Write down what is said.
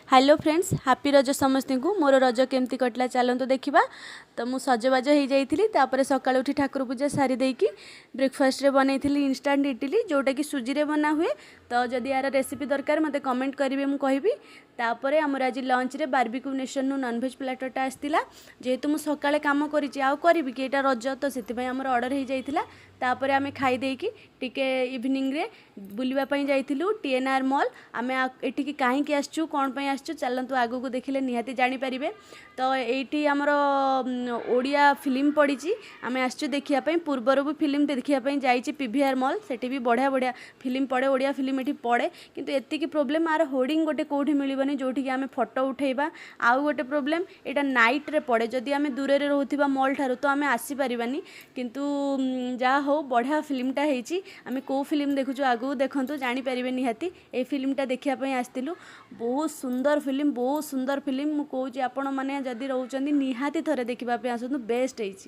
Hello friends happy रज समस्त को मोर रज केमती कटला चलतु देखा। तो मुझे सजबाज हो जाती सका उठी ठाकुर पूजा सारी देकी ब्रेकफास्ट रे बनई इंस्टांट इडली जोटा कि सुजी रे बना हुए। तो जदि यार रेसिपी दरकार मते कमेंट करेंगे मुझे कहबी। तापर आमर आज लंच रे बारबिक्यू नेशन नॉनवेज प्लाटरटा आसला जेहेतु मुझे सकाଳେ काम करी कि एटा रज तो से आमर ऑर्डर हो जाता। तापर आमे खाई देकी टिके इवनिंग रे बुलवा पई जाइथिलु टीएनआर मॉल। आमे एटिकी काहेकि आसचु कोन पई आसचु चलंतु आगु को देखिले निहाती जानि परिबे। तो एठी हमर ओडिया फिल्म पड़ीची आमे आसचु देखिया पई पूर्वर भी फिल्म देखिया पई जाइची पीवीआर मॉल। सेठी भी बढ़िया बढ़िया फिल्म पड़े ओडिया फिल्म एठी पड़े किंतु एतिकी प्रोब्लेम आर होर्डिंग गोटे कोठी मिलिबनी जोठी कि आमे फोटो उठेबा। आउ गोटे प्रोब्लेम एटा नाइट रे पड़े जदि आमे दूर रे रहउथिबा मॉल ठारो तो आमे आसी परिबानी। किंतु जा हो बढ़िया फिल्मटा होती आम कौ फिल्म देखुचु आगु देखु जानीपर निहाती ए फिल्मटा देखापी आसलु। बहुत सुंदर फिल्म बहुत सुंदर फिल्म मुझे आपण मैंने जदि रोच निहाती थे देखापी आसतु बेस्ट होती।